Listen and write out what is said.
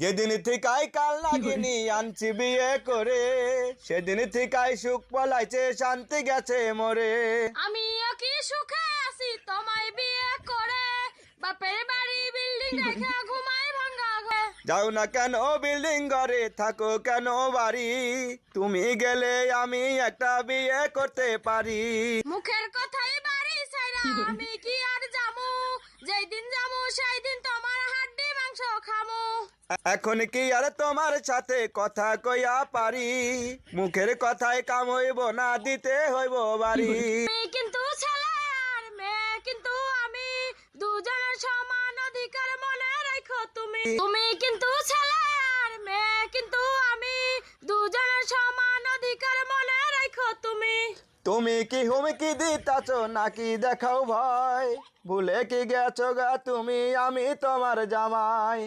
যেদিন থেকাই কাল লাগিনি আনছি বিয়ে করে, সেদিন থেকাই সুখ পলাইছে শান্তি গেছে মরে। আমিও কি সুখে আছি তোমায় বিয়ে করে, বাপের বাড়ি বিল্ডিং রেখে ঘুমাই ভাঙা ঘরে। যাও না কেন বিল্ডিং ঘরে, থাকো কেন বাড়ি, তুমি গেলে আমি একটা বিয়ে করতে পারি। মুখের কথাই বাড়ি ছাইরা আমি কি আর যামু, যেই দিন যামু সেই দিন তোমার হাড্ডি মাংস খামু। এখন কি আর তোমার সাথে কথা কইয়া পারি, মুখের কথায় কাম হইব না, দিতে হইব বাড়ি। তুমি কিন্তু ছেলে আর মেয়ে কিন্তু আমি, দুজনের সমান অধিকার মনে রাখো তুমি। তুমি কিন্তু ছেলে আর মেয়ে কিন্তু আমি, দুজনের সমান অধিকার মনে রাখো তুমি। তুমি কি হুমকি দিতাছ নাকি দেখাও ভয়, ভুলে কি গেছো গা তুমি আমি তোমার জামাই।